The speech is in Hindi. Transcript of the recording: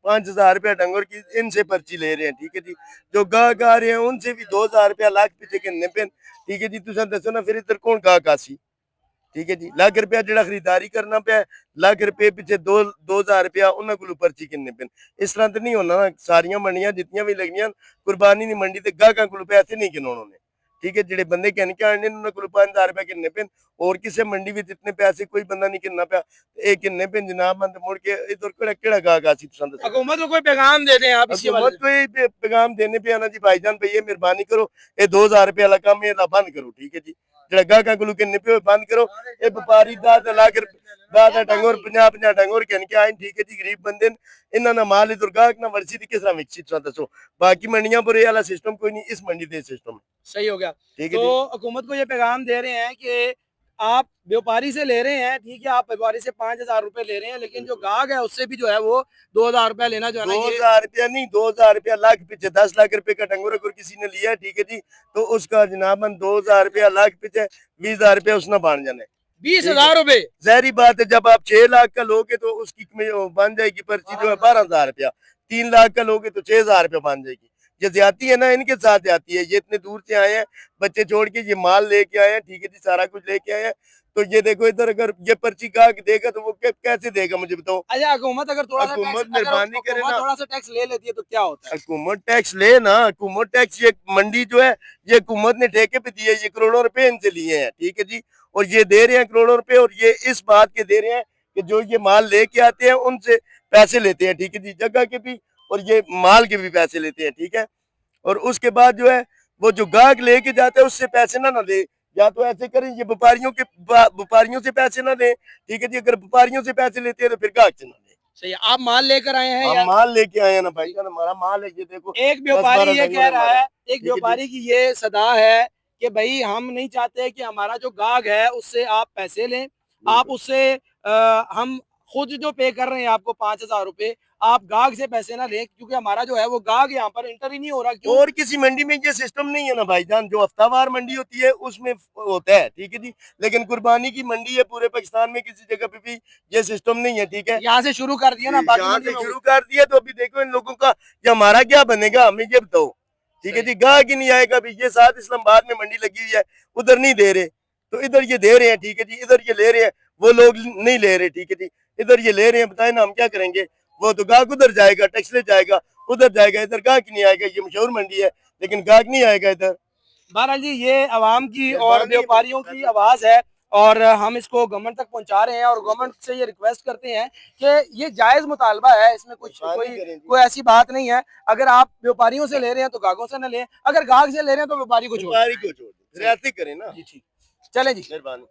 5,000 रुपया डंगोर की इनसे पर्ची ले रहे हैं, ठीक है जी। जो गाहक आ रहे हैं उनसे भी 2,000 रुपया लाख पीछे कहने पे, ठीक है जी। तुम दसो ना फिर इधर कौन गाहक आसी, ठीक है जी। लाख रुपया जो खरीदारी करना पे, लाख रुपये पीछे 2,000 रुपया उन्होंने को पर्ची किन्ने पे। इस तरह तो नहीं होना ना। सारिया मंडियां जितनी भी लगियां कुर्बानी की मंडी से गाहकों को पैसे नहीं गिनोने ने, ठीक है। जेडे बंदे कहने के आने उन्होंने को 5,000 रुपया किन्ने पे, और किसी मंडी में इतने पैसे कोई बंदा नहीं किन्ना पे। एक किन्ने पे जनाब बंद मुड़ के इधर केड़ा गाहक आसी पसंद। हुकूमत को कोई पैगाम दे दें आप इसी हुकूमत को ही पैगाम देने पे आना जी, भाईजान भैया मेहरबानी करो, ये 2,000 रुपया वाला काम ये बंद करो, ठीक है जी। जेड़ा गाहकों को किन्ने पे बंद करो। ये व्यापारी 10 लाख 10 डंगोर 50 डंगोर कहन के आए, ठीक है जी। गरीब बंदे इन्हों ना माल इधर गाहक ना वर्सी किस तरह विकसित दसो। बाकी मंडियां पर ये वाला सिस्टम कोई नहीं, इस मंडी से सिस्टम सही हो गया। ठीक है। तो हुकूमत को ये पैगाम दे रहे हैं कि आप व्यापारी से ले रहे हैं, ठीक है, आप व्यापारी से 5,000 रुपए ले रहे हैं, लेकिन जो गाहक है उससे भी जो है वो 2,000 रुपया लेना जो है ना, 2,000 रुपया नहीं, 2,000 रुपया लाख पीछे 10 लाख रुपए का डंगोर अगर किसी ने लिया है, ठीक है जी, तो उसका जनाबन 2,000 रुपया लाख पीछे 20,000 रुपया उसने बांध जाना है। 20,000 रुपए जहरी बात है, जब आप 6 लाख का लोगे तो उसकी बन जाएगी पर्ची जो है 12,000 रुपया। 3 लाख का लोगे तो 6,000 रुपया बन जाएगी। ये ज्यादा है ना, इनके साथ जाती है। ये इतने दूर से आए हैं, बच्चे छोड़ के ये माल लेके आए हैं, ठीक है जी, सारा कुछ लेके आए हैं। तो ये देखो इधर अगर ये पर्ची गाहक देगा तो वो कैसे देगा मुझे बताओ। अच्छा, हुकूमत अगर हुकूमत मेहरबानी करे ना, थोड़ा सा टैक्स ले लेती है तो क्या होता है? हुकूमत टैक्स ले ना, हुकूमत टैक्स, ये मंडी जो है ये हुकूमत ने ठेके पे दी है, ये करोड़ों रुपए इनसे लिए हैं, ठीक है जी। और ये दे रहे हैं करोड़ों रुपए, और ये इस बात के दे रहे हैं कि जो ये माल लेके आते हैं उनसे पैसे लेते हैं, ठीक है जी, जगह के भी और ये माल के भी पैसे लेते हैं, ठीक है। और उसके बाद जो है वो जो गाहक लेके जाते हैं उससे पैसे ना दे, या तो ऐसे करें ये व्यापारियों से पैसे ना दें, ठीक है जी। अगर व्यापारियों से पैसे लेते हैं तो फिर गाहक से ना दें। सही है। आप माल लेकर आए हैं, हम माल लेके आए हैं ना भाई, हमारा माल है, ये देखो। एक व्यापारी ये कह रहा है, एक व्यापारी की ये सदा है कि भाई हम नहीं चाहते कि हमारा जो गाहक है उससे आप पैसे लें, आप उससे हम खुद जो पे कर रहे हैं आपको 5,000 रुपए, आप गाहक से पैसे ना लें, क्योंकि हमारा जो है वो गाहक यहाँ पर इंटर ही नहीं हो रहा। क्यों? और किसी मंडी में ये सिस्टम नहीं है ना भाईजान, जो हफ्तावार मंडी होती है उसमें होता है, ठीक है जी। लेकिन कुर्बानी की मंडी है पूरे पाकिस्तान में, किसी जगह पे भी ये सिस्टम नहीं है, ठीक है। यहाँ से शुरू कर दिया ना, यहाँ से शुरू कर दिया, तो अभी देखो इन लोगों का ये हमारा क्या बनेगा, हमें ये बताओ, ठीक है जी। गाहक ही नहीं आएगा। अभी ये साथ इस्लामाबाद में मंडी लगी हुई है, उधर नहीं दे रहे, तो इधर ये दे रहे हैं, ठीक है जी। इधर ये ले रहे हैं, वो लोग नहीं ले रहे, ठीक है जी। इधर ये ले रहे हैं, बताए ना हम क्या करेंगे। वो तो गाहक उधर जाएगा, टैक्स ले जाएगा, उधर जाएगा, इधर गाहक नहीं आएगा। ये मशहूर मंडी है लेकिन गाहक नहीं आएगा इधर। बहरहाल जी, ये अवाम की और व्यापारियों की आवाज है, और हम इसको गवर्नमेंट तक पहुंचा रहे हैं, और गवर्नमेंट से ये रिक्वेस्ट करते हैं कि ये जायज मुतालबा है, इसमें कुछ कोई ऐसी बात नहीं है। अगर आप व्यापारियों से ले रहे हैं तो गाहकों से न लें, अगर गाहक से ले रहे हैं तो व्यापारी को छोड़ दें। ऐसे करें ना। जी ठीक, चलें जी, मेहरबानी।